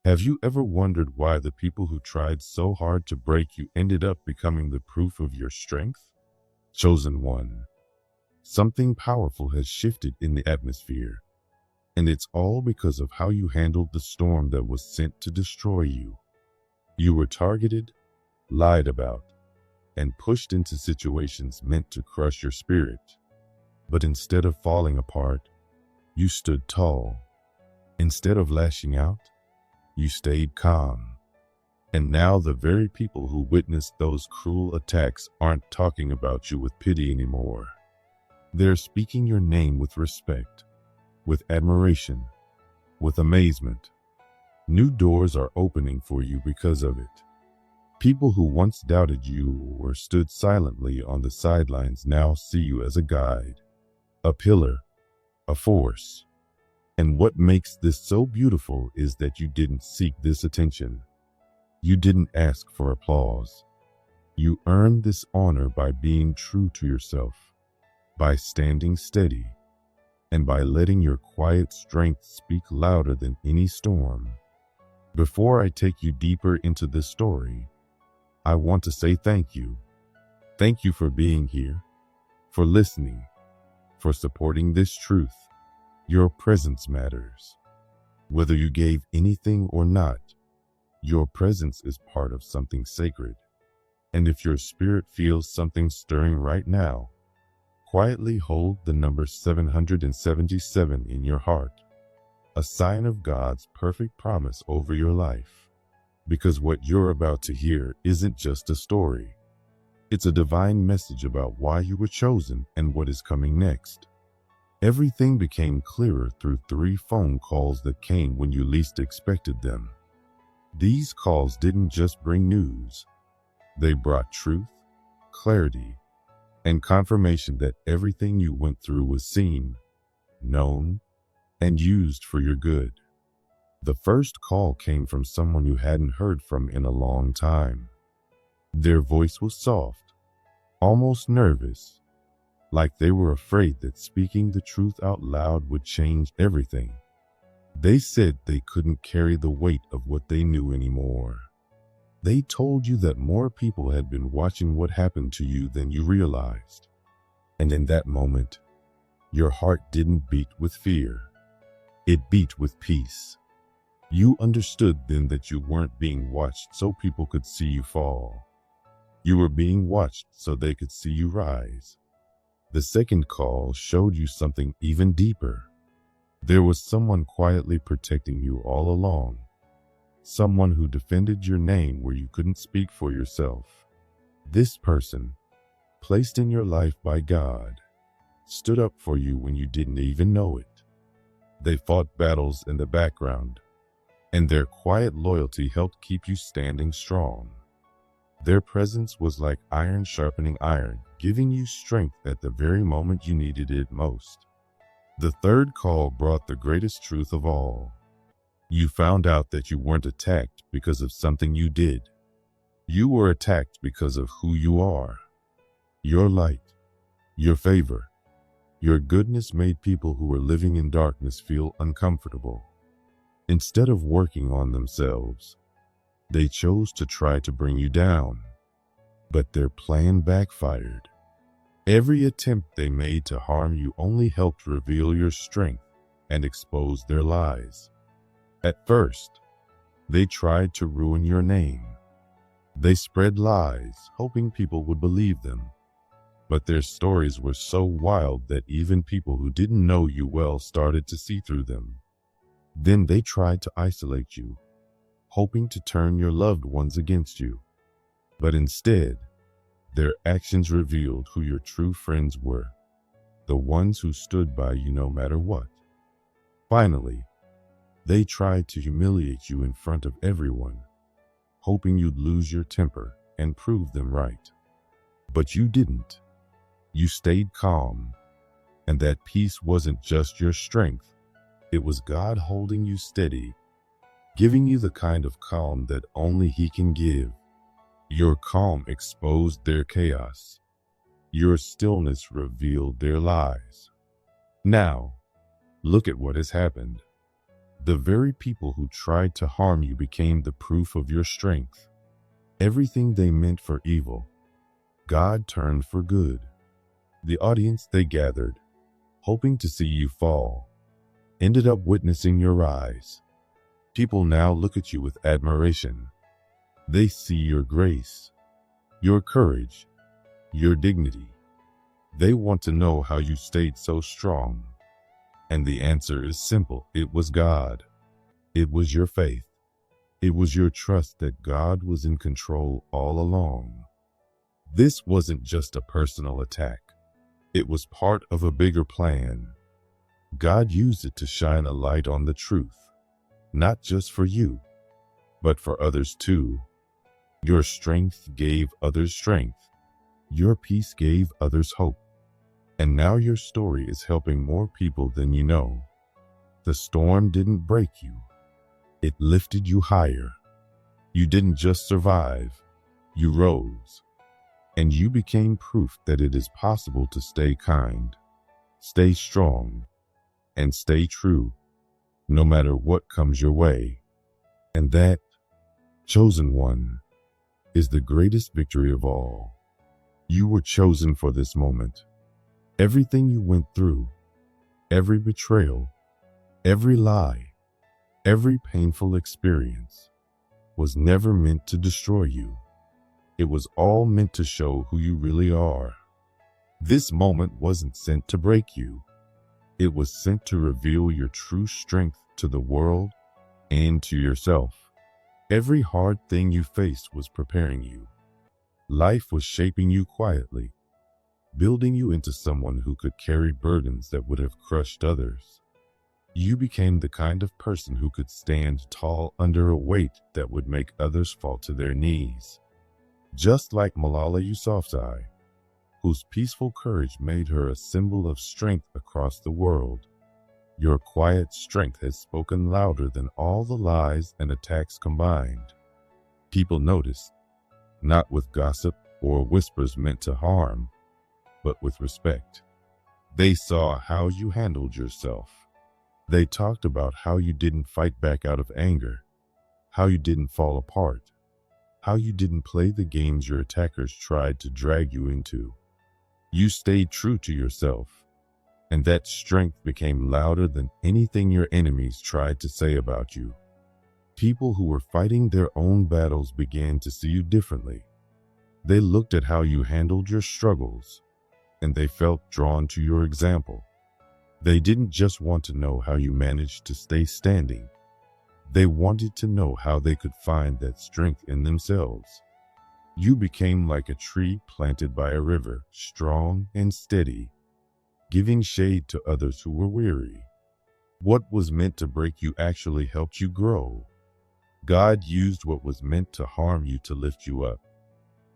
Have you ever wondered why the people who tried so hard to break you ended up becoming the proof of your strength? Chosen one. Something powerful has shifted in the atmosphere, and it's all because of how you handled the storm that was sent to destroy you. You were targeted, lied about, and pushed into situations meant to crush your spirit. But instead of falling apart, you stood tall. Instead of lashing out, you stayed calm. And now the very people who witnessed those cruel attacks aren't talking about you with pity anymore. They're speaking your name with respect, with admiration, with amazement. New doors are opening for you because of it. People who once doubted you or stood silently on the sidelines now see you as a guide, a pillar, a force. And what makes this so beautiful is that you didn't seek this attention. You didn't ask for applause. You earned this honor by being true to yourself, by standing steady, and by letting your quiet strength speak louder than any storm. Before I take you deeper into this story, I want to say thank you. Thank you for being here, for listening, for supporting this truth. Your presence matters. Whether you gave anything or not, your presence is part of something sacred. And if your spirit feels something stirring right now, quietly hold the number 777 in your heart, a sign of God's perfect promise over your life. Because what you're about to hear isn't just a story. It's a divine message about why you were chosen and what is coming next. Everything became clearer through 3 phone calls that came when you least expected them. These calls didn't just bring news. They brought truth, clarity, and confirmation that everything you went through was seen, known, and used for your good. The first call came from someone you hadn't heard from in a long time. Their voice was soft, almost nervous, like they were afraid that speaking the truth out loud would change everything. They said they couldn't carry the weight of what they knew anymore. They told you that more people had been watching what happened to you than you realized. And in that moment, your heart didn't beat with fear. It beat with peace. You understood then that you weren't being watched so people could see you fall. You were being watched so they could see you rise. The second call showed you something even deeper. There was someone quietly protecting you all along. Someone who defended your name where you couldn't speak for yourself. This person, placed in your life by God, stood up for you when you didn't even know it. They fought battles in the background, and their quiet loyalty helped keep you standing strong. Their presence was like iron sharpening iron, giving you strength at the very moment you needed it most. The third call brought the greatest truth of all. You found out that you weren't attacked because of something you did. You were attacked because of who you are. Your light, your favor, your goodness made people who were living in darkness feel uncomfortable. Instead of working on themselves, they chose to try to bring you down. But their plan backfired. Every attempt they made to harm you only helped reveal your strength and expose their lies. At first, they tried to ruin your name. They spread lies, hoping people would believe them. But their stories were so wild that even people who didn't know you well started to see through them. Then they tried to isolate you, hoping to turn your loved ones against you. But instead, their actions revealed who your true friends were, the ones who stood by you no matter what. Finally, they tried to humiliate you in front of everyone, hoping you'd lose your temper and prove them right. But you didn't. You stayed calm, and that peace wasn't just your strength. It was God holding you steady, giving you the kind of calm that only He can give. Your calm exposed their chaos. Your stillness revealed their lies. Now, look at what has happened. The very people who tried to harm you became the proof of your strength. Everything they meant for evil, God turned for good. The audience they gathered, hoping to see you fall, ended up witnessing your rise. People now look at you with admiration. They see your grace, your courage, your dignity. They want to know how you stayed so strong. And the answer is simple. It was God. It was your faith. It was your trust that God was in control all along. This wasn't just a personal attack. It was part of a bigger plan. God used it to shine a light on the truth, not just for you, but for others too. Your strength gave others strength. Your peace gave others hope. And now your story is helping more people than you know. The storm didn't break you. It lifted you higher. You didn't just survive. You rose. And you became proof that it is possible to stay kind, stay strong, and stay true, no matter what comes your way. And that, chosen one, is the greatest victory of all. You were chosen for this moment. Everything you went through, every betrayal, every lie, every painful experience was never meant to destroy you. It was all meant to show who you really are. This moment wasn't sent to break you. It was sent to reveal your true strength to the world and to yourself. Every hard thing you faced was preparing you. Life was shaping you quietly, building you into someone who could carry burdens that would have crushed others. You became the kind of person who could stand tall under a weight that would make others fall to their knees. Just like Malala Yousafzai, whose peaceful courage made her a symbol of strength across the world. Your quiet strength has spoken louder than all the lies and attacks combined. People noticed, not with gossip or whispers meant to harm, but with respect. They saw how you handled yourself. They talked about how you didn't fight back out of anger, how you didn't fall apart, how you didn't play the games your attackers tried to drag you into. You stayed true to yourself, and that strength became louder than anything your enemies tried to say about you. People who were fighting their own battles began to see you differently. They looked at how you handled your struggles, and they felt drawn to your example. They didn't just want to know how you managed to stay standing. They wanted to know how they could find that strength in themselves. You became like a tree planted by a river, strong and steady, giving shade to others who were weary. What was meant to break you actually helped you grow. God used what was meant to harm you to lift you up,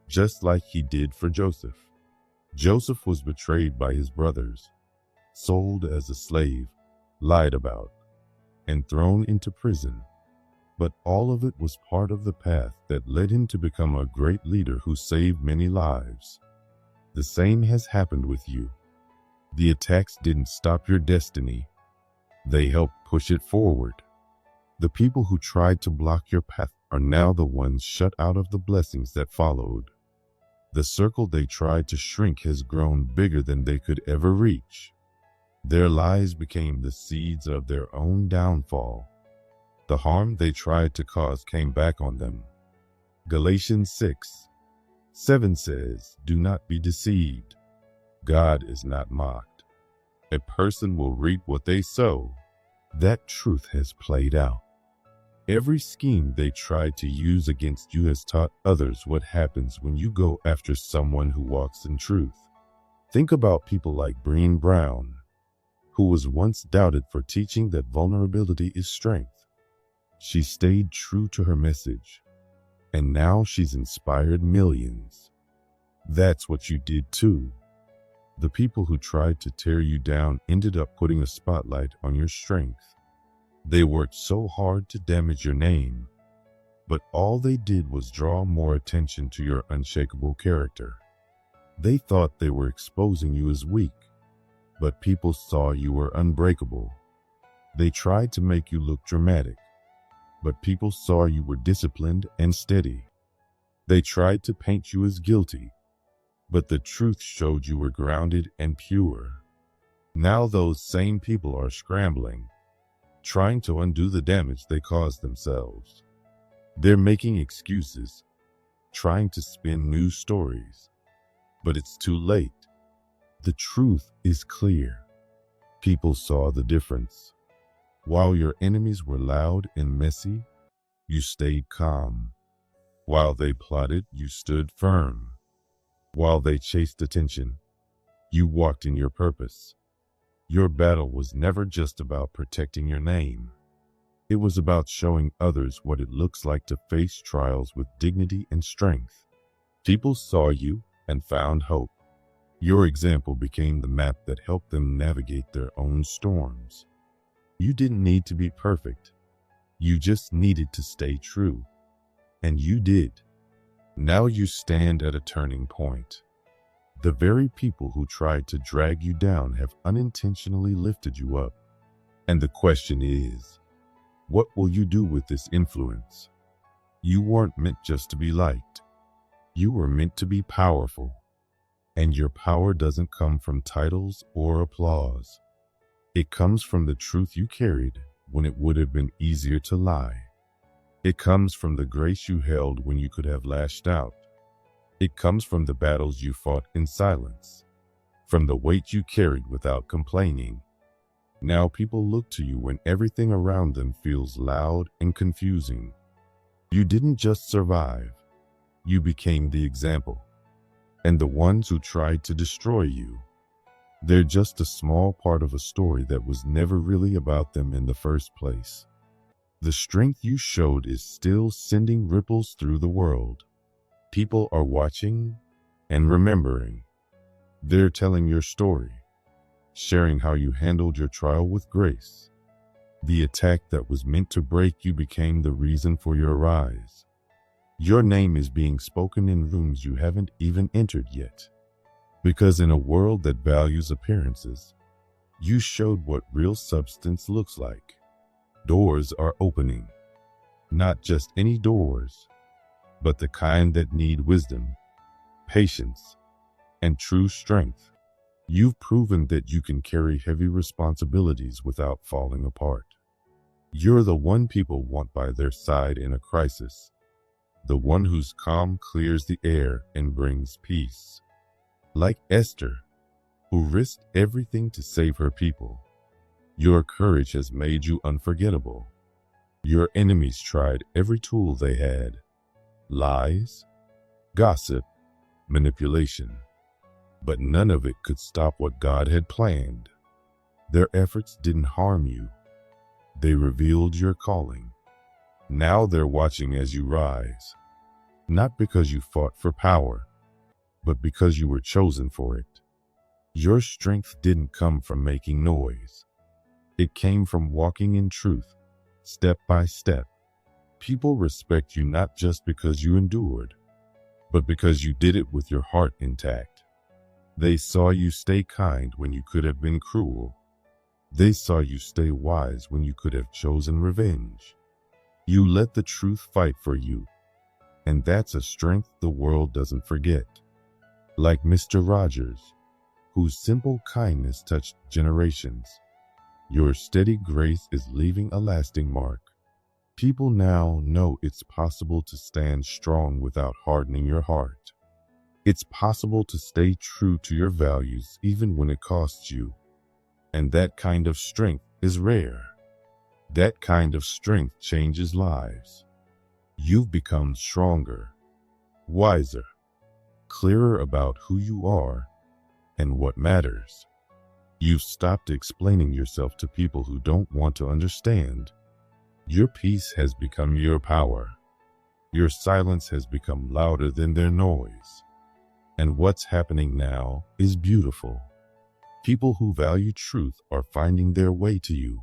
just like he did for Joseph. Joseph was betrayed by his brothers, sold as a slave, lied about, and thrown into prison. But all of it was part of the path that led him to become a great leader who saved many lives. The same has happened with you. The attacks didn't stop your destiny. They helped push it forward. The people who tried to block your path are now the ones shut out of the blessings that followed. The circle they tried to shrink has grown bigger than they could ever reach. Their lies became the seeds of their own downfall. The harm they tried to cause came back on them. Galatians 6:7 says, "Do not be deceived. God is not mocked. A person will reap what they sow." That truth has played out. Every scheme they tried to use against you has taught others what happens when you go after someone who walks in truth. Think about people like Brené Brown, who was once doubted for teaching that vulnerability is strength. She stayed true to her message, and now she's inspired millions. That's what you did too. The people who tried to tear you down ended up putting a spotlight on your strength. They worked so hard to damage your name, but all they did was draw more attention to your unshakable character. They thought they were exposing you as weak, but people saw you were unbreakable. They tried to make you look dramatic, but people saw you were disciplined and steady. They tried to paint you as guilty, but the truth showed you were grounded and pure. Now those same people are scrambling, trying to undo the damage they caused themselves. They're making excuses, trying to spin new stories, but it's too late. The truth is clear. People saw the difference. While your enemies were loud and messy, you stayed calm. While they plotted, you stood firm. While they chased attention, you walked in your purpose. Your battle was never just about protecting your name. It was about showing others what it looks like to face trials with dignity and strength. People saw you and found hope. Your example became the map that helped them navigate their own storms. You didn't need to be perfect. You just needed to stay true. And you did. Now you stand at a turning point. The very people who tried to drag you down have unintentionally lifted you up. And the question is, what will you do with this influence? You weren't meant just to be liked. You were meant to be powerful. And your power doesn't come from titles or applause. It comes from the truth you carried when it would have been easier to lie. It comes from the grace you held when you could have lashed out. It comes from the battles you fought in silence, from the weight you carried without complaining. Now people look to you when everything around them feels loud and confusing. You didn't just survive. You became the example. And the ones who tried to destroy you, they're just a small part of a story that was never really about them in the first place. The strength you showed is still sending ripples through the world. People are watching and remembering. They're telling your story, sharing how you handled your trial with grace. The attack that was meant to break you became the reason for your rise. Your name is being spoken in rooms you haven't even entered yet. Because in a world that values appearances, you showed what real substance looks like. Doors are opening. Not just any doors, but the kind that need wisdom, patience, and true strength. You've proven that you can carry heavy responsibilities without falling apart. You're the one people want by their side in a crisis, the one whose calm clears the air and brings peace. Like Esther, who risked everything to save her people, your courage has made you unforgettable. Your enemies tried every tool they had: lies, gossip, manipulation. But none of it could stop what God had planned. Their efforts didn't harm you. They revealed your calling. Now they're watching as you rise, not because you fought for power, but because you were chosen for it. Your strength didn't come from making noise. It came from walking in truth, step by step. People respect you not just because you endured, but because you did it with your heart intact. They saw you stay kind when you could have been cruel. They saw you stay wise when you could have chosen revenge. You let the truth fight for you, and that's a strength the world doesn't forget. Like Mr. Rogers, whose simple kindness touched generations, your steady grace is leaving a lasting mark. People now know it's possible to stand strong without hardening your heart. It's possible to stay true to your values even when it costs you. And that kind of strength is rare. That kind of strength changes lives. You've become stronger, wiser, clearer about who you are and what matters. You've stopped explaining yourself to people who don't want to understand. Your peace has become your power. Your silence has become louder than their noise. And what's happening now is beautiful. People who value truth are finding their way to you.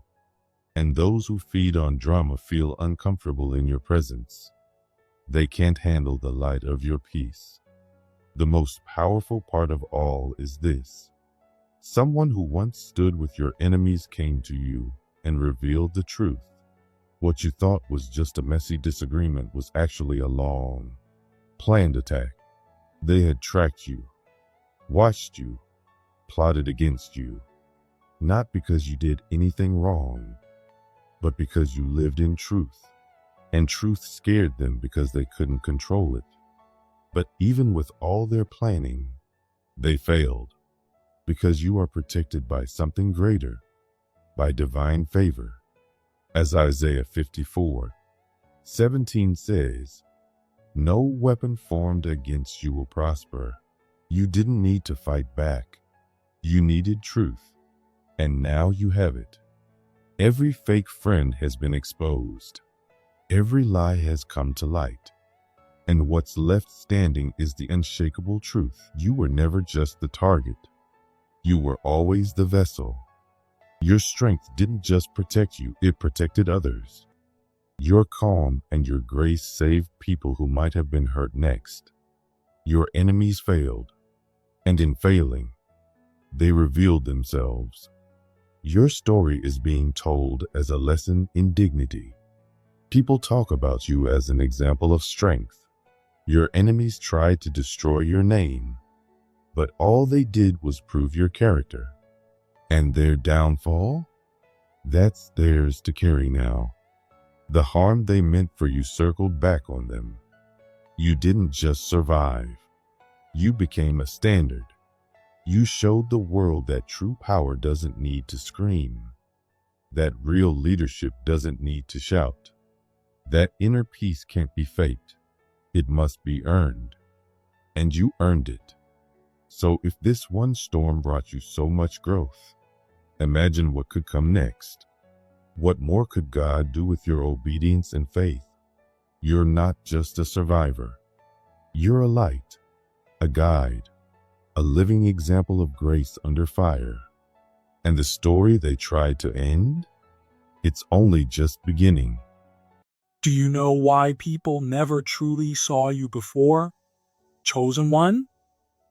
And those who feed on drama feel uncomfortable in your presence. They can't handle the light of your peace. The most powerful part of all is this: someone who once stood with your enemies came to you and revealed the truth. What you thought was just a messy disagreement was actually a long, planned attack. They had tracked you, watched you, plotted against you, not because you did anything wrong, but because you lived in truth, and truth scared them because they couldn't control it. But even with all their planning, they failed, because you are protected by something greater, by divine favor. As Isaiah 54:17 says, "No weapon formed against you will prosper." You didn't need to fight back. You needed truth, and now you have it. Every fake friend has been exposed. Every lie has come to light. And what's left standing is the unshakable truth. You were never just the target. You were always the vessel. Your strength didn't just protect you, it protected others. Your calm and your grace saved people who might have been hurt next. Your enemies failed, and in failing, they revealed themselves. Your story is being told as a lesson in dignity. People talk about you as an example of strength. Your enemies tried to destroy your name, but all they did was prove your character. And their downfall? That's theirs to carry now. The harm they meant for you circled back on them. You didn't just survive. You became a standard. You showed the world that true power doesn't need to scream, that real leadership doesn't need to shout, that inner peace can't be faked. It must be earned. And you earned it. So if this one storm brought you so much growth, imagine what could come next. What more could God do with your obedience and faith? You're not just a survivor. You're a light, a guide, a living example of grace under fire. And the story they tried to end? It's only just beginning. Do you know why people never truly saw you before? Chosen one?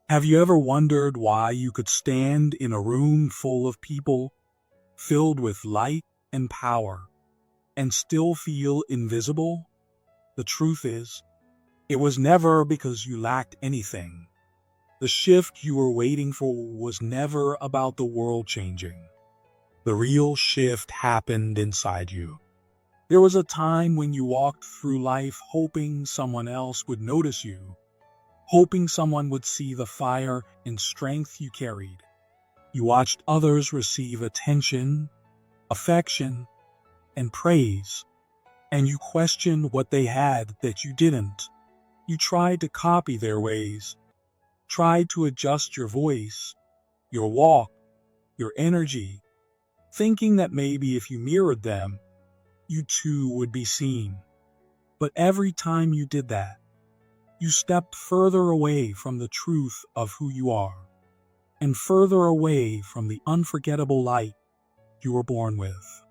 Have you ever wondered why you could stand in a room full of people, filled with light and power, and still feel invisible? The truth is, it was never because you lacked anything. The shift you were waiting for was never about the world changing. The real shift happened inside you. There was a time when you walked through life hoping someone else would notice you, hoping someone would see the fire and strength you carried. You watched others receive attention, affection, and praise, and you questioned what they had that you didn't. You tried to copy their ways, tried to adjust your voice, your walk, your energy, thinking that maybe if you mirrored them, you too would be seen. But every time you did that, you stepped further away from the truth of who you are, and further away from the unforgettable light you were born with.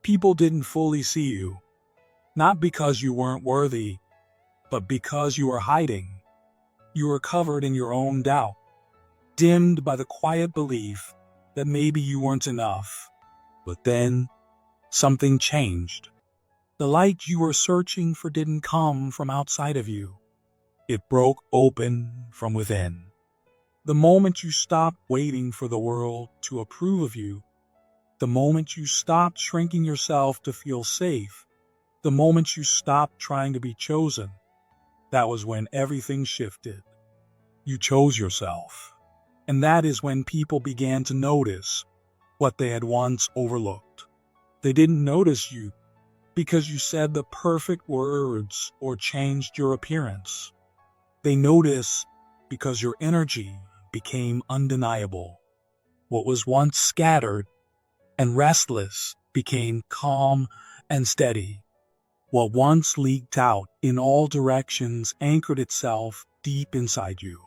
People didn't fully see you, not because you weren't worthy, but because you were hiding. You were covered in your own doubt, dimmed by the quiet belief that maybe you weren't enough. But then, something changed. The light you were searching for didn't come from outside of you. It broke open from within. The moment you stopped waiting for the world to approve of you, the moment you stopped shrinking yourself to feel safe, the moment you stopped trying to be chosen, that was when everything shifted. You chose yourself. And that is when people began to notice what they had once overlooked. They didn't notice you because you said the perfect words or changed your appearance. They noticed because your energy became undeniable. What was once scattered and restless became calm and steady. What once leaked out in all directions anchored itself deep inside you.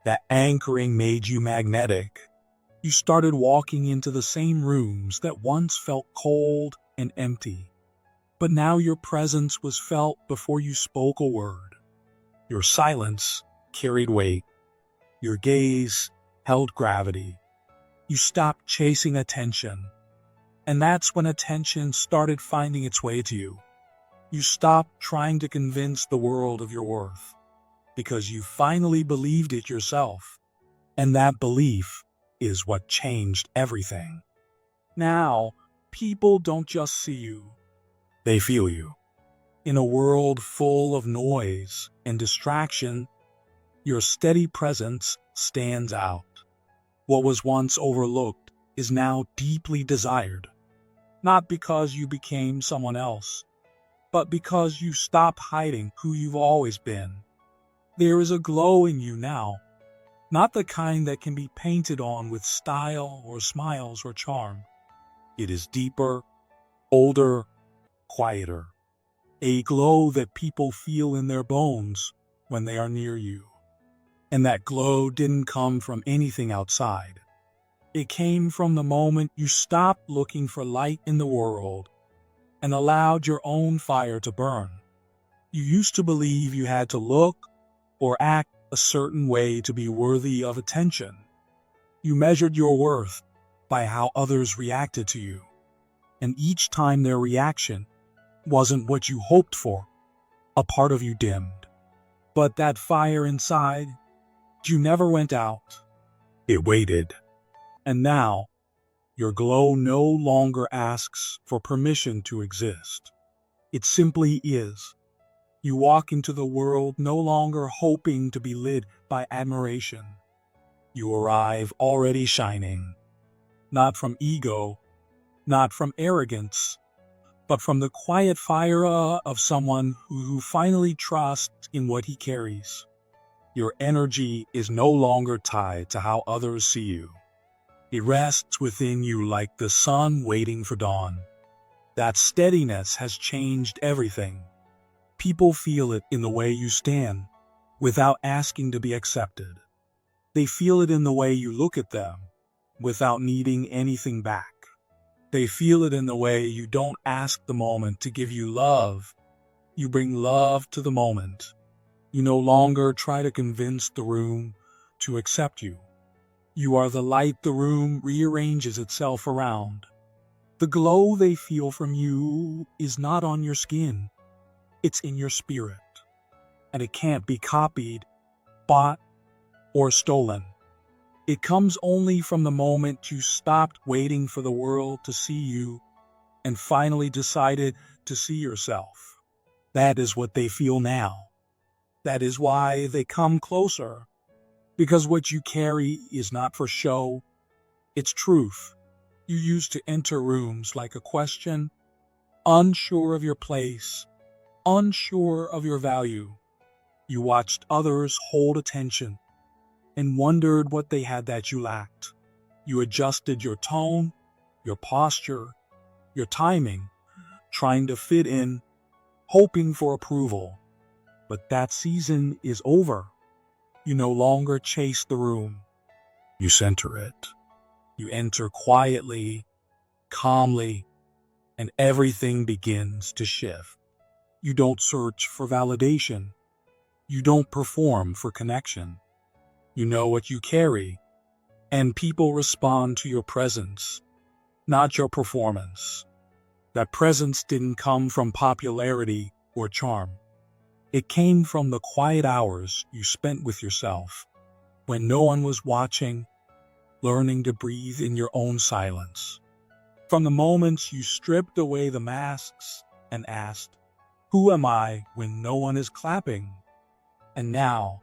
That anchoring made you magnetic. You started walking into the same rooms that once felt cold and empty. But now your presence was felt before you spoke a word. Your silence carried weight. Your gaze held gravity. You stopped chasing attention. And that's when attention started finding its way to you. You stopped trying to convince the world of your worth because you finally believed it yourself. And that belief is what changed everything. Now, people don't just see you, they feel you. In a world full of noise and distraction, your steady presence stands out. What was once overlooked is now deeply desired, not because you became someone else, but because you stopped hiding who you've always been. There is a glow in you now, not the kind that can be painted on with style or smiles or charm. It is deeper, older, quieter. A glow that people feel in their bones when they are near you. And that glow didn't come from anything outside. It came from the moment you stopped looking for light in the world and allowed your own fire to burn. You used to believe you had to look or act a certain way to be worthy of attention. You measured your worth by how others reacted to you. And each time their reaction wasn't what you hoped for, a part of you dimmed. But that fire inside, you never went out. It waited. And now, your glow no longer asks for permission to exist. It simply is. You walk into the world no longer hoping to be lit by admiration. You arrive already shining, not from ego, not from arrogance, but from the quiet fire of someone who finally trusts in what he carries. Your energy is no longer tied to how others see you. It rests within you like the sun waiting for dawn. That steadiness has changed everything. People feel it in the way you stand, without asking to be accepted. They feel it in the way you look at them, without needing anything back. They feel it in the way you don't ask the moment to give you love. You bring love to the moment. You no longer try to convince the room to accept you. You are the light the room rearranges itself around. The glow they feel from you is not on your skin. It's in your spirit. And it can't be copied, bought, or stolen. It comes only from the moment you stopped waiting for the world to see you and finally decided to see yourself. That is what they feel now. That is why they come closer. Because what you carry is not for show, it's truth. You used to enter rooms like a question, unsure of your place, unsure of your value. You watched others hold attention and wondered what they had that you lacked. You adjusted your tone, your posture, your timing, trying to fit in, hoping for approval. But that season is over. You no longer chase the room. You center it. You enter quietly, calmly, and everything begins to shift. You don't search for validation. You don't perform for connection. You know what you carry, and people respond to your presence, not your performance. That presence didn't come from popularity or charm. It came from the quiet hours you spent with yourself, when no one was watching, learning to breathe in your own silence. From the moments you stripped away the masks and asked, "Who am I?" when no one is clapping? And now,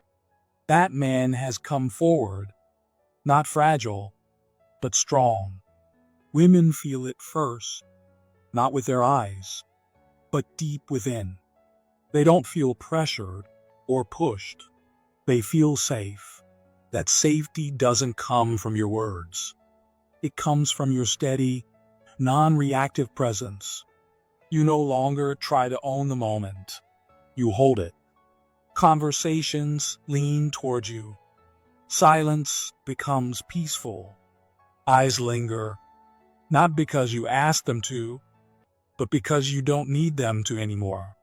that man has come forward, not fragile, but strong. Women feel it first, not with their eyes, but deep within. They don't feel pressured or pushed. They feel safe. That safety doesn't come from your words. It comes from your steady, non-reactive presence. You no longer try to own the moment. You hold it. Conversations lean toward you. Silence becomes peaceful. Eyes linger, not because you ask them to, but because you don't need them to anymore.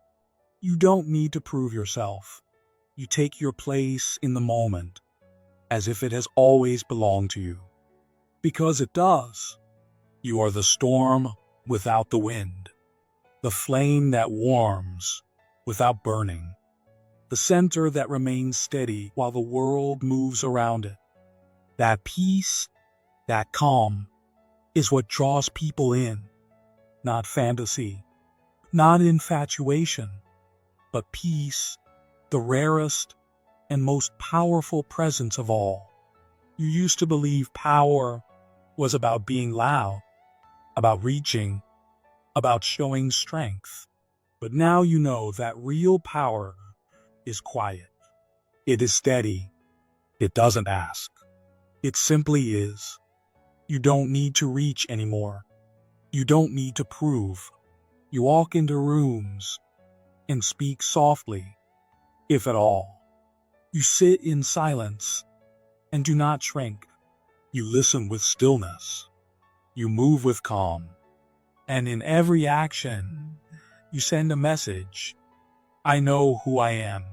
You don't need to prove yourself. You take your place in the moment, as if it has always belonged to you. Because it does. You are the storm without the wind, the flame that warms without burning, the center that remains steady while the world moves around it. That peace, that calm, is what draws people in, not fantasy, not infatuation, but peace, the rarest and most powerful presence of all. You used to believe power was about being loud, about reaching, about showing strength. But now you know that real power is quiet. It is steady. It doesn't ask. It simply is. You don't need to reach anymore. You don't need to prove. You walk into rooms and speak softly, if at all. You sit in silence and do not shrink. You listen with stillness. You move with calm. And in every action, you send a message. I know who I am.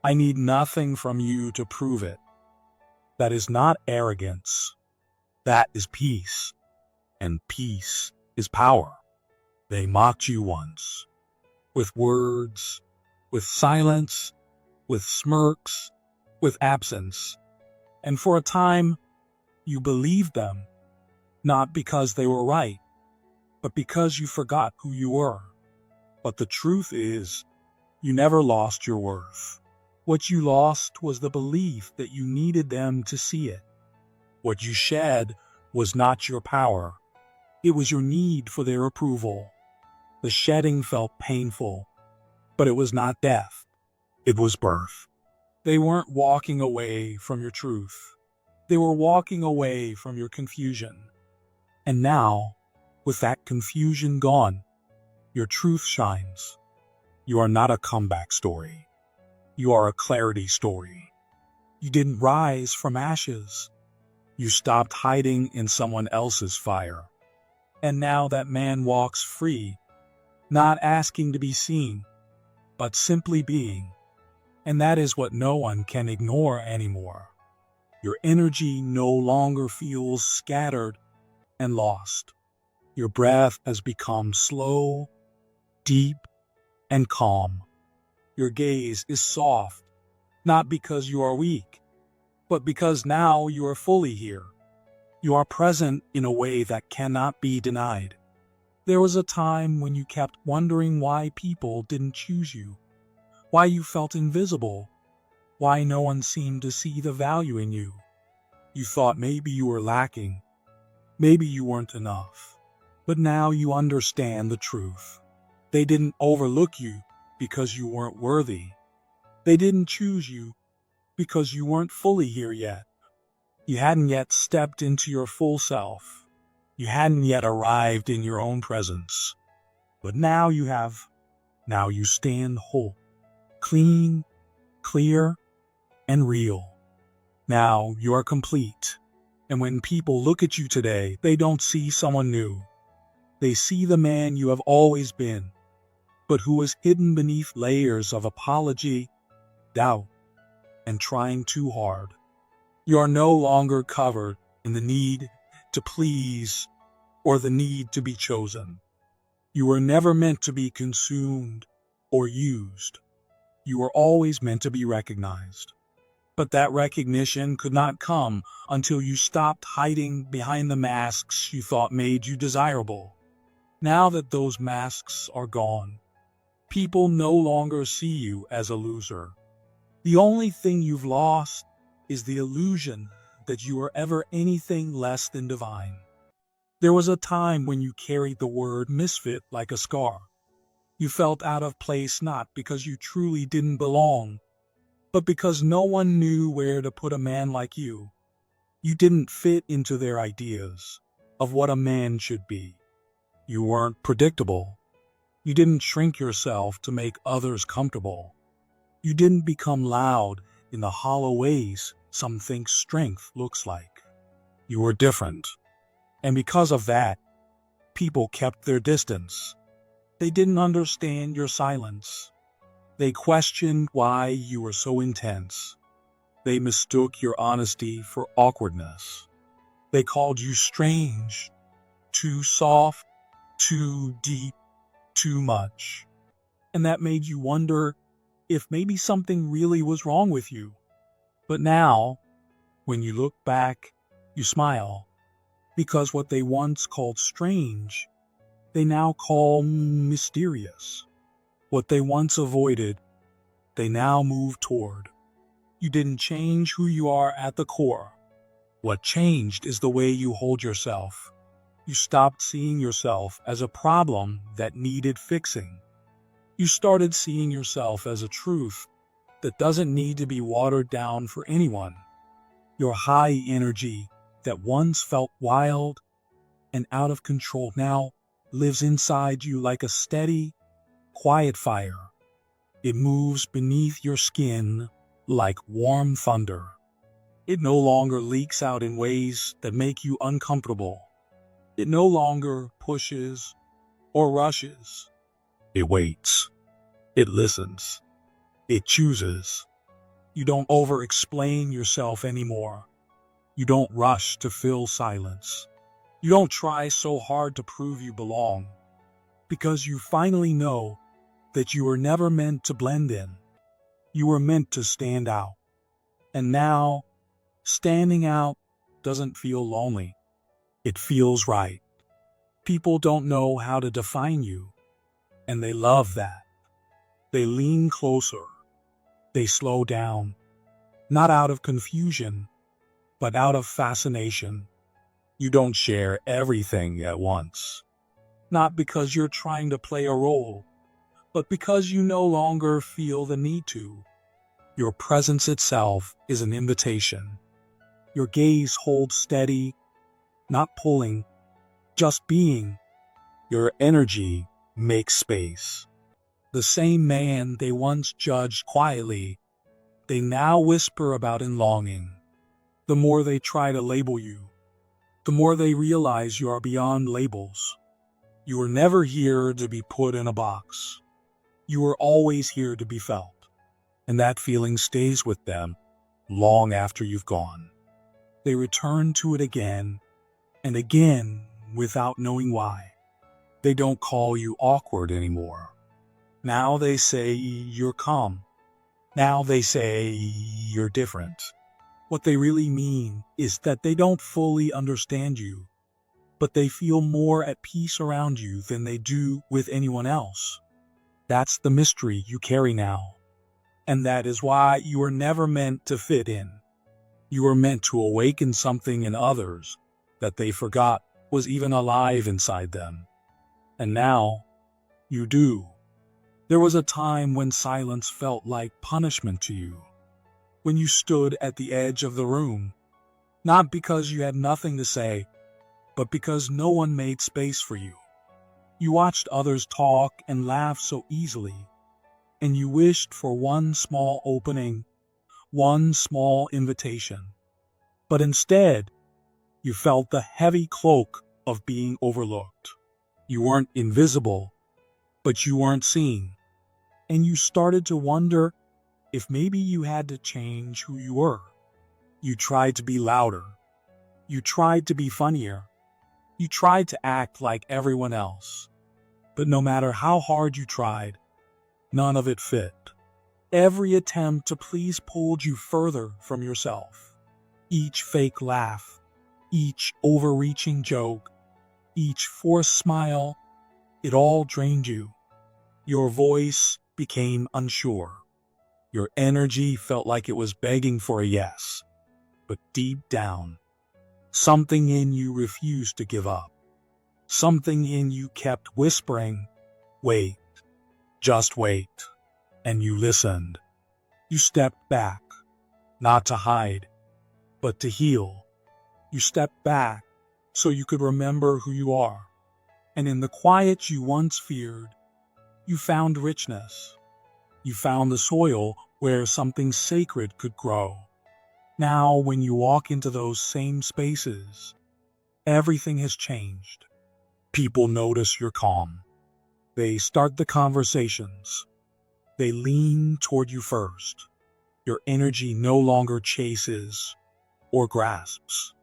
I need nothing from you to prove it. That is not arrogance. That is peace. And peace is power. They mocked you once. With words, with silence, with smirks, with absence. And for a time, you believed them, not because they were right, but because you forgot who you were. But the truth is, you never lost your worth. What you lost was the belief that you needed them to see it. What you shed was not your power. It was your need for their approval. The shedding felt painful, but it was not death. It was birth. They weren't walking away from your truth. They were walking away from your confusion. And now, with that confusion gone, your truth shines. You are not a comeback story. You are a clarity story. You didn't rise from ashes. You stopped hiding in someone else's fire. And now that man walks free, not asking to be seen, but simply being. And that is what no one can ignore anymore. Your energy no longer feels scattered and lost. Your breath has become slow, deep, and calm. Your gaze is soft, not because you are weak, but because now you are fully here. You are present in a way that cannot be denied. There was a time when you kept wondering why people didn't choose you, why you felt invisible, why no one seemed to see the value in you. You thought maybe you were lacking, maybe you weren't enough. But now you understand the truth. They didn't overlook you because you weren't worthy. They didn't choose you because you weren't fully here yet. You hadn't yet stepped into your full self. You hadn't yet arrived in your own presence. But now you have. Now you stand whole, clean, clear, and real. Now you are complete. And when people look at you today, they don't see someone new. They see the man you have always been, but who is hidden beneath layers of apology, doubt, and trying too hard. You are no longer covered in the need to please or the need to be chosen. You were never meant to be consumed or used. You were always meant to be recognized. But that recognition could not come until you stopped hiding behind the masks you thought made you desirable. Now that those masks are gone, people no longer see you as a loser. The only thing you've lost is the illusion that you are ever anything less than divine. There was a time when you carried the word misfit like a scar. You felt out of place not because you truly didn't belong, but because no one knew where to put a man like you. You didn't fit into their ideas of what a man should be. You weren't predictable. You didn't shrink yourself to make others comfortable. You didn't become loud in the hollow ways some think strength looks like. You were different. And because of that, people kept their distance. They didn't understand your silence. They questioned why you were so intense. They mistook your honesty for awkwardness. They called you strange, too soft, too deep, too much. And that made you wonder if maybe something really was wrong with you. But now, when you look back, you smile, because what they once called strange, they now call mysterious. What they once avoided, they now move toward. You didn't change who you are at the core. What changed is the way you hold yourself. You stopped seeing yourself as a problem that needed fixing. You started seeing yourself as a truth that doesn't need to be watered down for anyone. Your high energy that once felt wild and out of control now lives inside you like a steady, quiet fire. It moves beneath your skin like warm thunder. It no longer leaks out in ways that make you uncomfortable. It no longer pushes or rushes. It waits. It listens. It chooses. You don't over-explain yourself anymore. You don't rush to fill silence. You don't try so hard to prove you belong, because you finally know that you were never meant to blend in. You were meant to stand out. And now, standing out doesn't feel lonely. It feels right. People don't know how to define you, and they love that. They lean closer. They slow down, not out of confusion, but out of fascination. You don't share everything at once, not because you're trying to play a role, but because you no longer feel the need to. Your presence itself is an invitation. Your gaze holds steady, not pulling, just being. Your energy makes space. The same man they once judged quietly, they now whisper about in longing. The more they try to label you, the more they realize you are beyond labels. You were never here to be put in a box. You were always here to be felt. And that feeling stays with them long after you've gone. They return to it again and again without knowing why. They don't call you awkward anymore. Now they say you're calm. Now they say you're different. What they really mean is that they don't fully understand you, but they feel more at peace around you than they do with anyone else. That's the mystery you carry now. And that is why you were never meant to fit in. You were meant to awaken something in others that they forgot was even alive inside them. And now, you do. There was a time when silence felt like punishment to you. When you stood at the edge of the room, not because you had nothing to say, but because no one made space for you. You watched others talk and laugh so easily, and you wished for one small opening, one small invitation. But instead, you felt the heavy cloak of being overlooked. You weren't invisible, but you weren't seen. And you started to wonder if maybe you had to change who you were. You tried to be louder. You tried to be funnier. You tried to act like everyone else. But no matter how hard you tried, none of it fit. Every attempt to please pulled you further from yourself. Each fake laugh, each overreaching joke, each forced smile, it all drained you. Your voice became unsure. Your energy felt like it was begging for a yes. But deep down, something in you refused to give up. Something in you kept whispering, wait, just wait. And you listened. You stepped back, not to hide, but to heal. You stepped back so you could remember who you are. And in the quiet you once feared, you found richness. You found the soil where something sacred could grow. Now, when you walk into those same spaces, everything has changed. People notice you're calm. They start the conversations. They lean toward you first. Your energy no longer chases or grasps.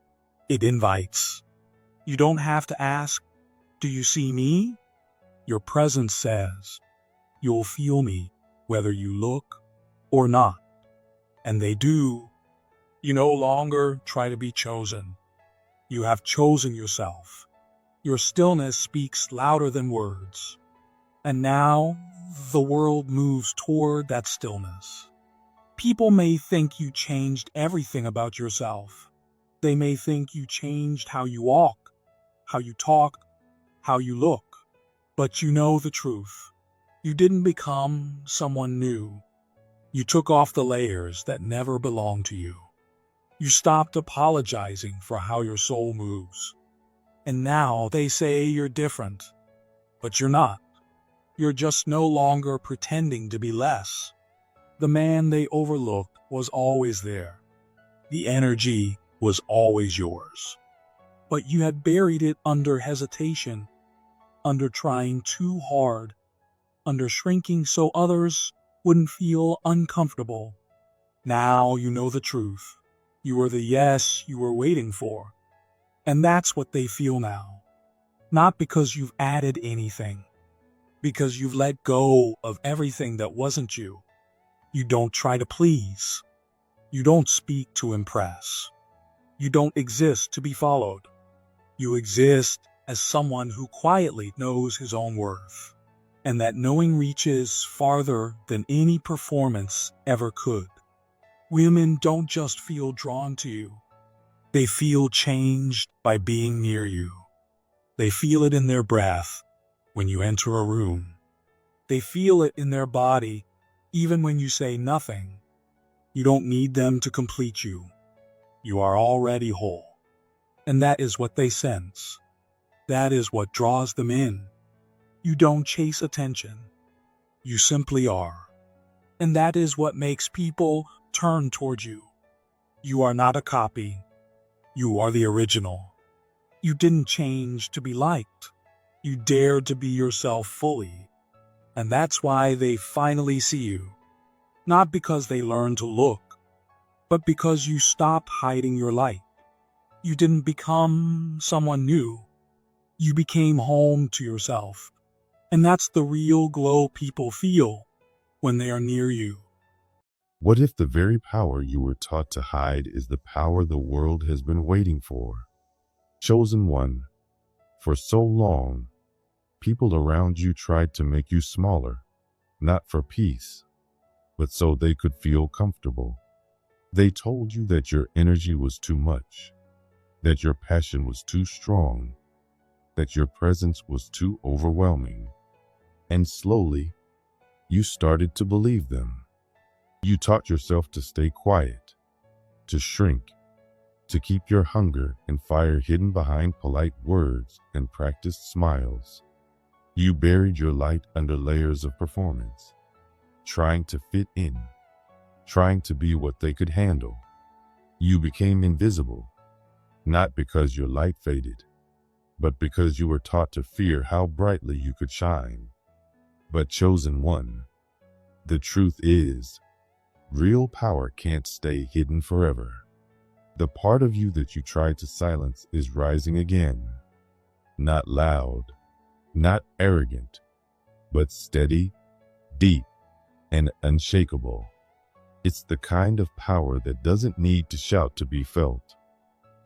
It invites. You don't have to ask, Do you see me? Your presence says you'll feel me whether you look or not. And they do. You no longer try to be chosen. You have chosen yourself. Your stillness speaks louder than words. And now the world moves toward that stillness. People may think you changed everything about yourself. They may think you changed how you walk, how you talk, how you look. But you know the truth. You didn't become someone new. You took off the layers that never belonged to you. You stopped apologizing for how your soul moves. And now they say you're different. But you're not. You're just no longer pretending to be less. The man they overlooked was always there. The energy was always yours. But you had buried it under hesitation, under trying too hard, under shrinking so others wouldn't feel uncomfortable. Now you know the truth. You are the yes you were waiting for. And that's what they feel now. Not because you've added anything, because you've let go of everything that wasn't you. You don't try to please. You don't speak to impress. You don't exist to be followed. You exist as someone who quietly knows his own worth. And that knowing reaches farther than any performance ever could. Women don't just feel drawn to you. They feel changed by being near you. They feel it in their breath when you enter a room. They feel it in their body even when you say nothing. You don't need them to complete you. You are already whole. And that is what they sense. That is what draws them in. You don't chase attention. You simply are. And that is what makes people turn toward you. You are not a copy. You are the original. You didn't change to be liked. You dared to be yourself fully. And that's why they finally see you. Not because they learned to look, but because you stopped hiding your light. You didn't become someone new. You became home to yourself. And that's the real glow people feel when they are near you. What if the very power you were taught to hide is the power the world has been waiting for? Chosen one, for so long, people around you tried to make you smaller, not for peace, but so they could feel comfortable. They told you that your energy was too much, that your passion was too strong, that your presence was too overwhelming. And slowly, you started to believe them. You taught yourself to stay quiet, to shrink, to keep your hunger and fire hidden behind polite words and practiced smiles. You buried your light under layers of performance, trying to fit in, trying to be what they could handle. You became invisible, not because your light faded, but because you were taught to fear how brightly you could shine. But chosen one, the truth is, real power can't stay hidden forever. The part of you that you tried to silence is rising again. Not loud, not arrogant, but steady, deep, and unshakable. It's the kind of power that doesn't need to shout to be felt.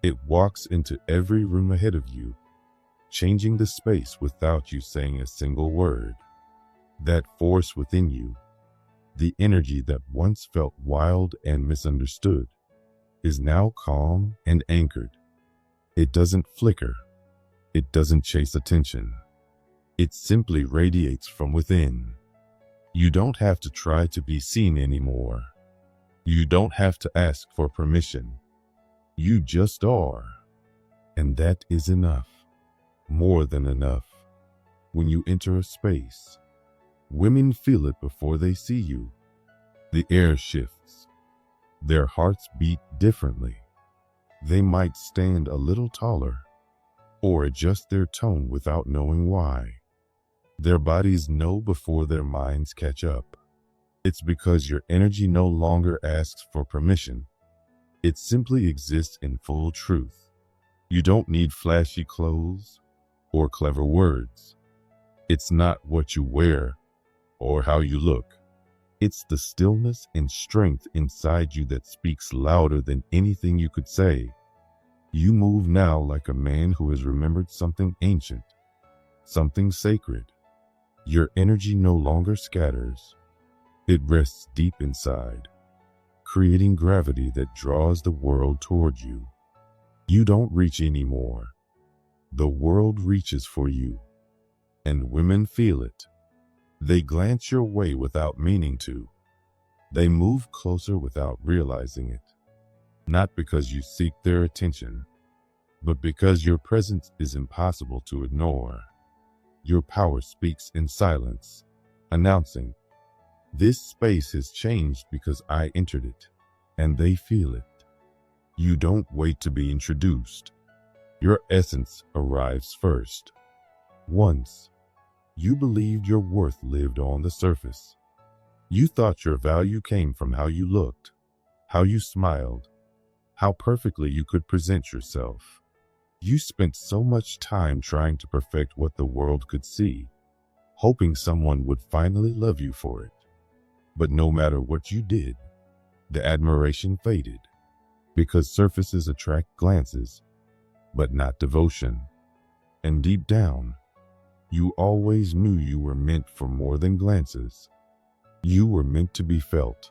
It walks into every room ahead of you, changing the space without you saying a single word. That force within you, the energy that once felt wild and misunderstood, is now calm and anchored. It doesn't flicker. It doesn't chase attention. It simply radiates from within. You don't have to try to be seen anymore. You don't have to ask for permission. You just are. And that is enough. More than enough. When you enter a space, women feel it before they see you. The air shifts. Their hearts beat differently. They might stand a little taller or adjust their tone without knowing why. Their bodies know before their minds catch up. It's because your energy no longer asks for permission. It simply exists in full truth. You don't need flashy clothes. or clever words. It's not what you wear or how you look. It's the stillness and strength inside you that speaks louder than anything you could say. You move now like a man who has remembered something ancient, something sacred. Your energy no longer scatters. It rests deep inside, creating gravity that draws the world toward you. You don't reach anymore. The world reaches for you, and women feel it. They glance your way without meaning to. They move closer without realizing it, not because you seek their attention, but because your presence is impossible to ignore. Your power speaks in silence, announcing, "This space has changed because I entered it," and they feel it. You don't wait to be introduced. Your essence arrives first. Once, you believed your worth lived on the surface. You thought your value came from how you looked, how you smiled, how perfectly you could present yourself. You spent so much time trying to perfect what the world could see, hoping someone would finally love you for it. But no matter what you did, the admiration faded, because surfaces attract glances, but not devotion. And deep down, you always knew you were meant for more than glances. You were meant to be felt,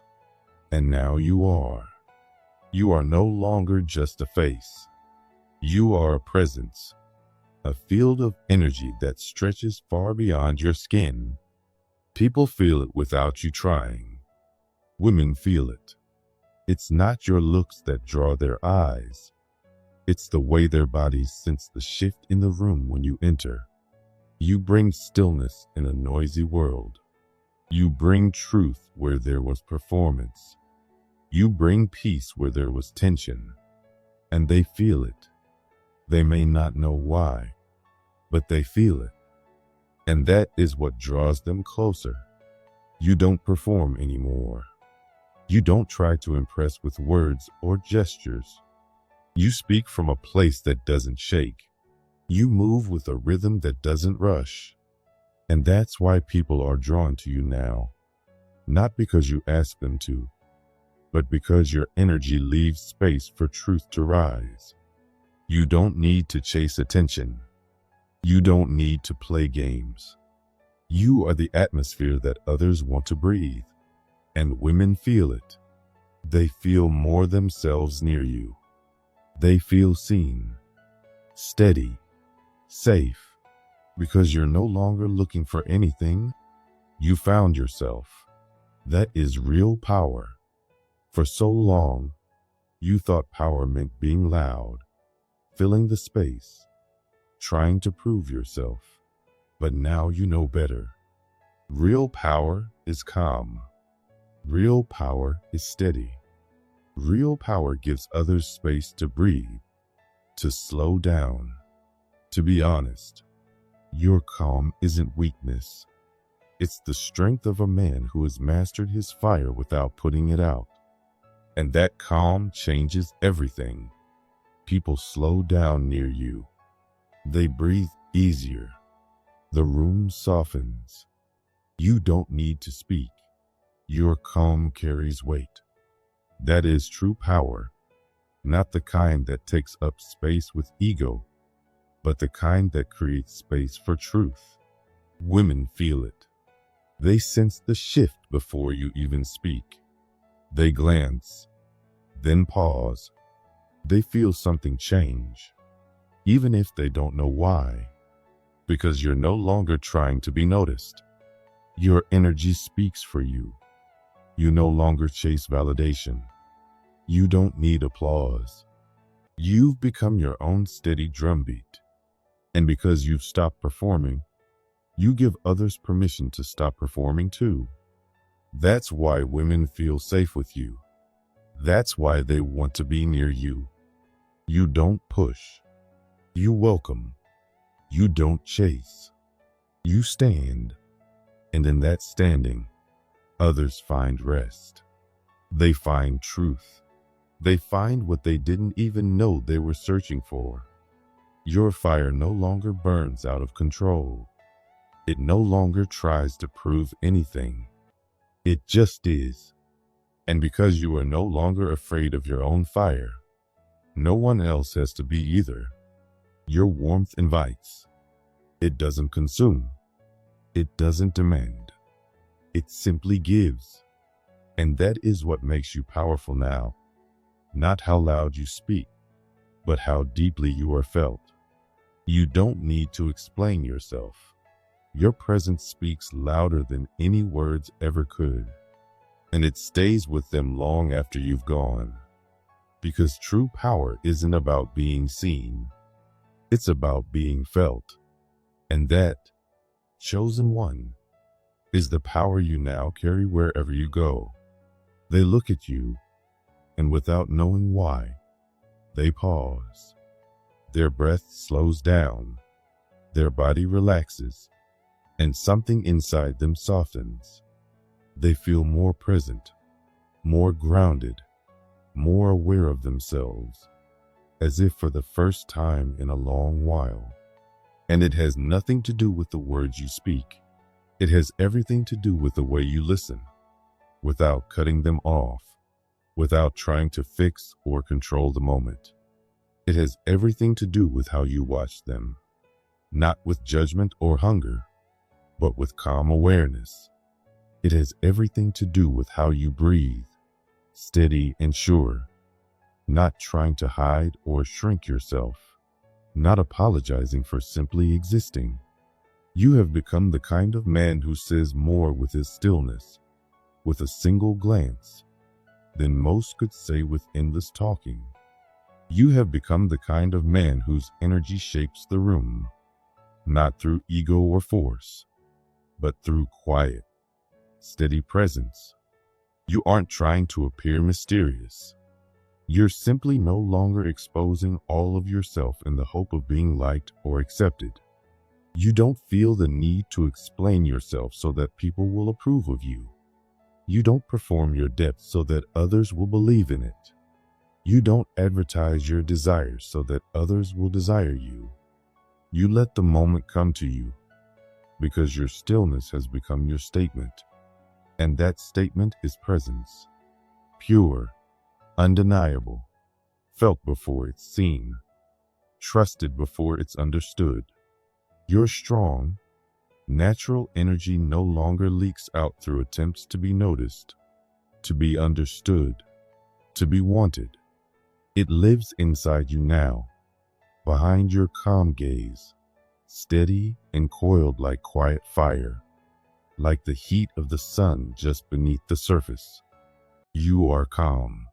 and now you are. You are no longer just a face. You are a presence, a field of energy that stretches far beyond your skin. People feel it without you trying. Women feel it. It's not your looks that draw their eyes. It's the way their bodies sense the shift in the room when you enter. You bring stillness in a noisy world. You bring truth where there was performance. You bring peace where there was tension. And they feel it. They may not know why, but they feel it. And that is what draws them closer. You don't perform anymore. You don't try to impress with words or gestures. You speak from a place that doesn't shake. You move with a rhythm that doesn't rush. And that's why people are drawn to you now. Not because you ask them to, but because your energy leaves space for truth to rise. You don't need to chase attention. You don't need to play games. You are the atmosphere that others want to breathe. And women feel it. They feel more themselves near you. They feel seen, steady, safe, because you're no longer looking for anything. You found yourself. That is real power. For so long, you thought power meant being loud, filling the space, trying to prove yourself. But now you know better. Real power is calm. Real power is steady. Real power gives others space to breathe, to slow down. To be honest, your calm isn't weakness. It's the strength of a man who has mastered his fire without putting it out. And that calm changes everything. People slow down near you. They breathe easier. The room softens. You don't need to speak. Your calm carries weight. That is true power, not the kind that takes up space with ego, but the kind that creates space for truth. Women feel it. They sense the shift before you even speak. They glance, then pause. They feel something change, even if they don't know why, because you're no longer trying to be noticed. Your energy speaks for you. You no longer chase validation. You don't need applause. You've become your own steady drumbeat. And because you've stopped performing, you give others permission to stop performing too. That's why women feel safe with you. That's why they want to be near you. You don't push. You welcome. You don't chase. You stand. And in that standing, others find rest. They find truth. They find what they didn't even know they were searching for. Your fire no longer burns out of control. It no longer tries to prove anything. It just is. And because you are no longer afraid of your own fire, no one else has to be either. Your warmth invites. It doesn't consume. It doesn't demand. It simply gives. And that is what makes you powerful now. Not how loud you speak, but how deeply you are felt. You don't need to explain yourself. Your presence speaks louder than any words ever could. And it stays with them long after you've gone. Because true power isn't about being seen. It's about being felt. And that, chosen one, is the power you now carry wherever you go. They look at you, and without knowing why, they pause. Their breath slows down, their body relaxes, and something inside them softens. They feel more present, more grounded, more aware of themselves, as if for the first time in a long while. And it has nothing to do with the words you speak. It has everything to do with the way you listen, without cutting them off, without trying to fix or control the moment. It has everything to do with how you watch them, not with judgment or hunger, but with calm awareness. It has everything to do with how you breathe, steady and sure, not trying to hide or shrink yourself, not apologizing for simply existing. You have become the kind of man who says more with his stillness, with a single glance, than most could say with endless talking. You have become the kind of man whose energy shapes the room, not through ego or force, but through quiet, steady presence. You aren't trying to appear mysterious. You're simply no longer exposing all of yourself in the hope of being liked or accepted. You don't feel the need to explain yourself so that people will approve of you. You don't perform your depth so that others will believe in it. You don't advertise your desires so that others will desire you. You let the moment come to you, because your stillness has become your statement. And that statement is presence. Pure, undeniable, felt before it's seen, trusted before it's understood. Your strong, natural energy no longer leaks out through attempts to be noticed, to be understood, to be wanted. It lives inside you now, behind your calm gaze, steady and coiled like quiet fire, like the heat of the sun just beneath the surface. You are calm.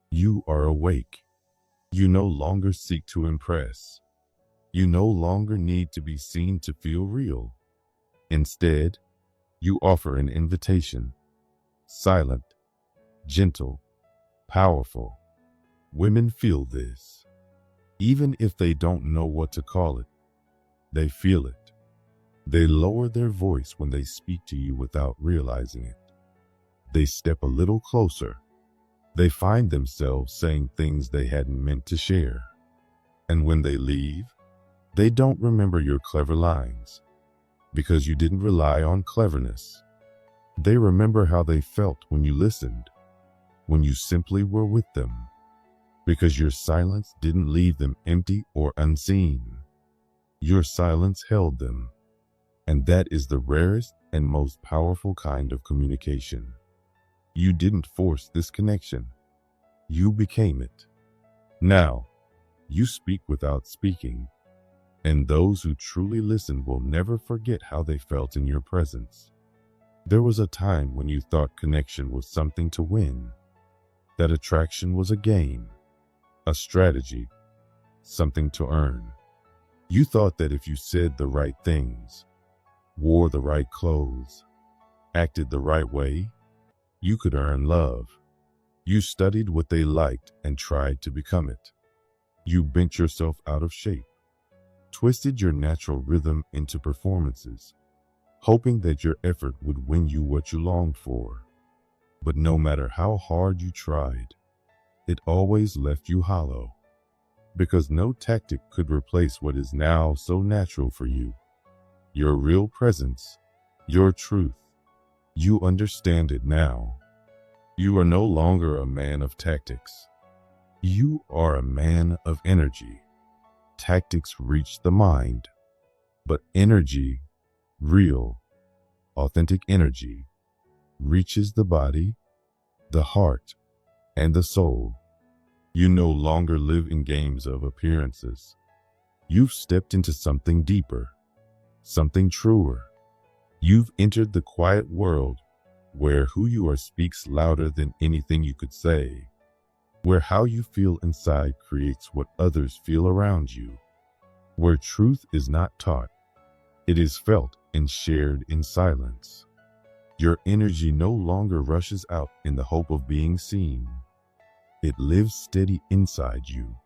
You are awake. You no longer seek to impress. You no longer need to be seen to feel real. Instead, you offer an invitation, silent, gentle, powerful. Women feel this. Even if they don't know what to call it, they feel it. They lower their voice when they speak to you without realizing it. They step a little closer. They find themselves saying things they hadn't meant to share. And when they leave, they don't remember your clever lines, because you didn't rely on cleverness. They remember how they felt when you listened, when you simply were with them, because your silence didn't leave them empty or unseen. Your silence held them, and that is the rarest and most powerful kind of communication. You didn't force this connection. You became it. Now, you speak without speaking, and those who truly listen will never forget how they felt in your presence. There was a time when you thought connection was something to win, that attraction was a game, a strategy, something to earn. You thought that if you said the right things, wore the right clothes, acted the right way, you could earn love. You studied what they liked and tried to become it. You bent yourself out of shape, twisted your natural rhythm into performances, hoping that your effort would win you what you longed for. But no matter how hard you tried, it always left you hollow. because no tactic could replace what is now so natural for you. Your real presence, your truth. You understand it now. You are no longer a man of tactics. You are a man of energy. Tactics reach the mind, but energy, real, authentic energy, reaches the body, the heart, and the soul. You no longer live in games of appearances. You've stepped into something deeper, something truer. You've entered the quiet world where who you are speaks louder than anything you could say, where how you feel inside creates what others feel around you, where truth is not taught, it is felt and shared in silence. Your energy no longer rushes out in the hope of being seen. It lives steady inside you.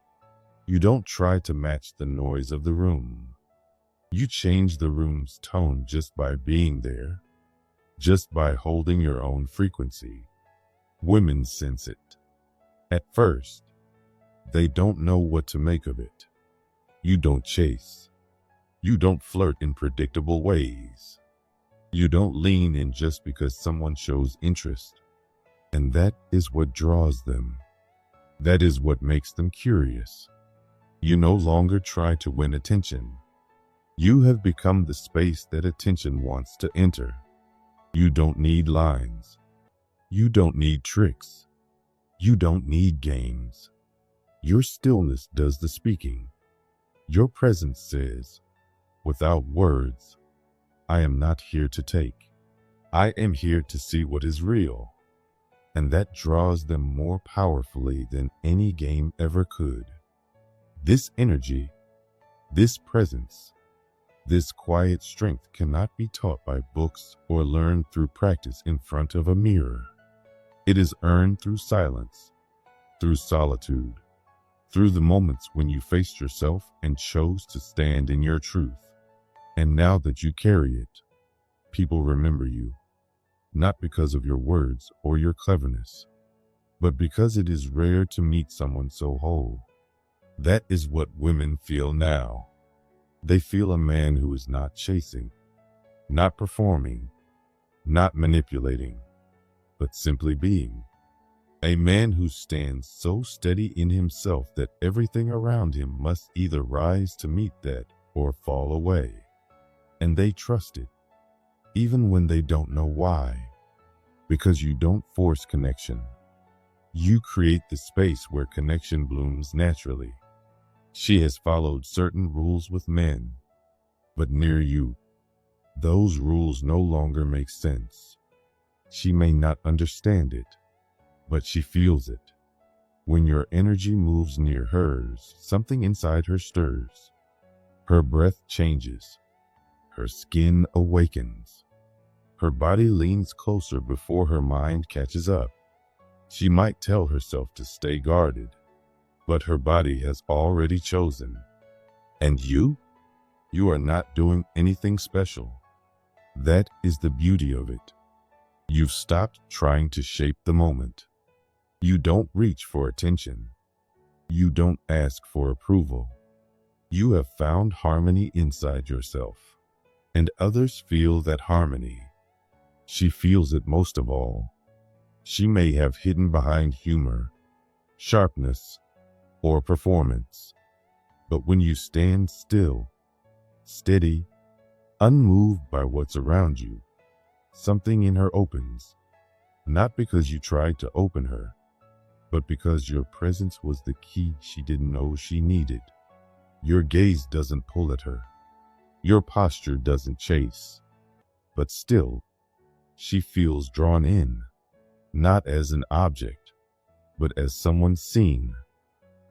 You don't try to match the noise of the room. You change the room's tone just by being there, just by holding your own frequency. Women sense it. At first, they don't know what to make of it. You don't chase. You don't flirt in predictable ways. You don't lean in just because someone shows interest. And that is what draws them. That is what makes them curious. You no longer try to win attention. You have become the space that attention wants to enter. You don't need lines. You don't need tricks. You don't need games. Your stillness does the speaking. Your presence says, without words, I am not here to take. I am here to see what is real. And that draws them more powerfully than any game ever could. This energy, this presence, this quiet strength cannot be taught by books or learned through practice in front of a mirror. It is earned through silence, through solitude, through the moments when you faced yourself and chose to stand in your truth. And now that you carry it, people remember you. Not because of your words or your cleverness, but because it is rare to meet someone so whole. That is what women feel now. They feel a man who is not chasing, not performing, not manipulating, but simply being. A man who stands so steady in himself that everything around him must either rise to meet that or fall away. And they trust it, even when they don't know why. Because you don't force connection. You create the space where connection blooms naturally. She has followed certain rules with men, but near you, those rules no longer make sense. She may not understand it, but she feels it. When your energy moves near hers, something inside her stirs. Her breath changes. Her skin awakens. Her body leans closer before her mind catches up. She might tell herself to stay guarded, but her body has already chosen. And you are not doing anything special. That is the beauty of it. You've stopped trying to shape the moment. You don't reach for attention. You don't ask for approval. You have found harmony inside yourself, and others feel that harmony. She feels it most of all. She may have hidden behind humor, sharpness, or performance. But when you stand still, steady, unmoved by what's around you, something in her opens. Not because you tried to open her, but because your presence was the key she didn't know she needed. Your gaze doesn't pull at her. Your posture doesn't chase. But still, she feels drawn in, not as an object, but as someone seen,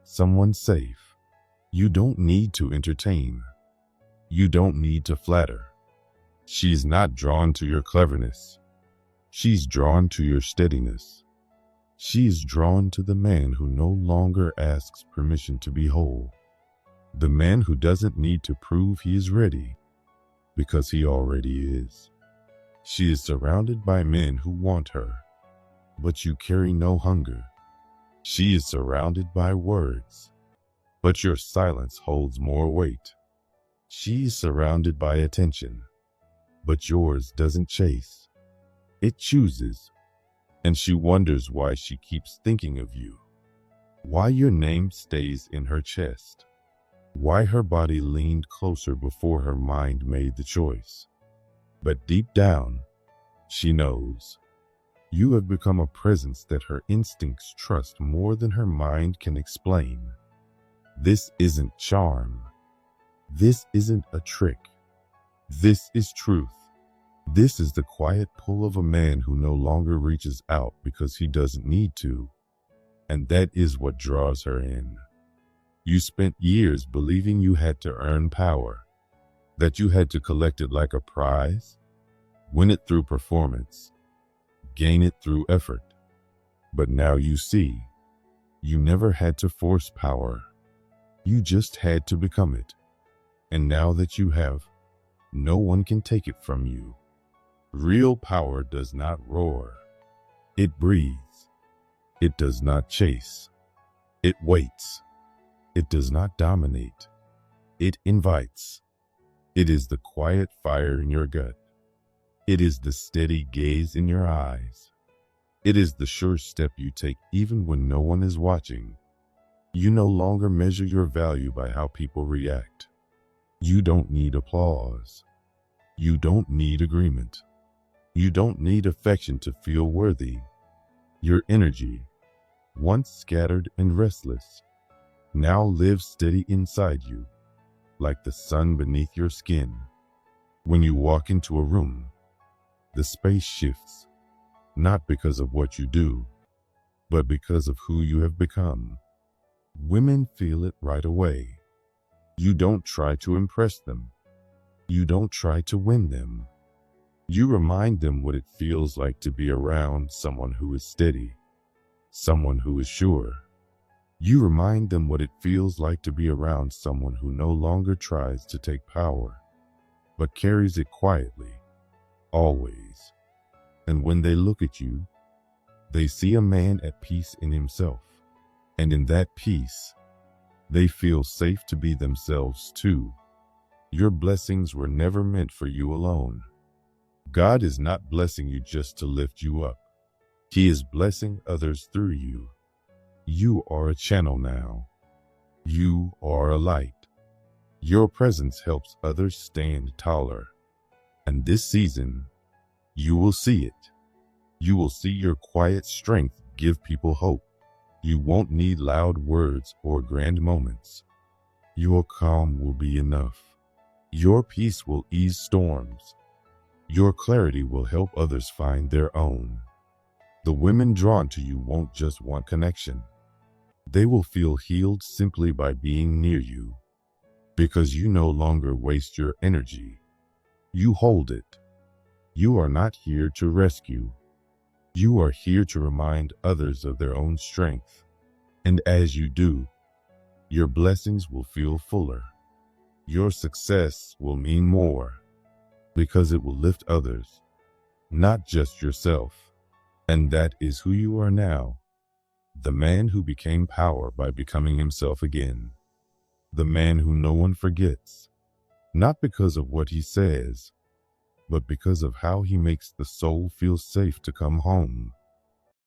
someone safe. You don't need to entertain. You don't need to flatter. She's not drawn to your cleverness. She's drawn to your steadiness. She's drawn to the man who no longer asks permission to be whole. The man who doesn't need to prove he is ready, because he already is. She is surrounded by men who want her, but you carry no hunger. She is surrounded by words, but your silence holds more weight. She's surrounded by attention, but yours doesn't chase. It chooses, and she wonders why she keeps thinking of you. Why your name stays in her chest. Why her body leaned closer before her mind made the choice. But deep down, she knows. You have become a presence that her instincts trust more than her mind can explain. This isn't charm. This isn't a trick. This is truth. This is the quiet pull of a man who no longer reaches out because he doesn't need to. And that is what draws her in. You spent years believing you had to earn power, that you had to collect it like a prize, win it through performance, gain it through effort. But now you see, you never had to force power. You just had to become it. And now that you have, no one can take it from you. Real power does not roar. It breathes. It does not chase. It waits. It does not dominate. It invites. It is the quiet fire in your gut. It is the steady gaze in your eyes. It is the sure step you take even when no one is watching. You no longer measure your value by how people react. You don't need applause. You don't need agreement. You don't need affection to feel worthy. Your energy, once scattered and restless, now lives steady inside you, like the sun beneath your skin. When you walk into a room, the space shifts, not because of what you do, but because of who you have become. Women feel it right away. You don't try to impress them. You don't try to win them. You remind them what it feels like to be around someone who is steady, someone who is sure. You remind them what it feels like to be around someone who no longer tries to take power, but carries it quietly, always. And when they look at you, they see a man at peace in himself. And in that peace, they feel safe to be themselves too. Your blessings were never meant for you alone. God is not blessing you just to lift you up. He is blessing others through you. You are a channel now. You are a light. Your presence helps others stand taller. And this season, you will see it. You will see your quiet strength give people hope. You won't need loud words or grand moments. Your calm will be enough. Your peace will ease storms. Your clarity will help others find their own. The women drawn to you won't just want connection. They will feel healed simply by being near you, because you no longer waste your energy. You hold it. You are not here to rescue. You are here to remind others of their own strength. And as you do, your blessings will feel fuller. Your success will mean more, because it will lift others, not just yourself. And that is who you are now. The man who became power by becoming himself again. The man who no one forgets, not because of what he says, but because of how he makes the soul feel safe to come home.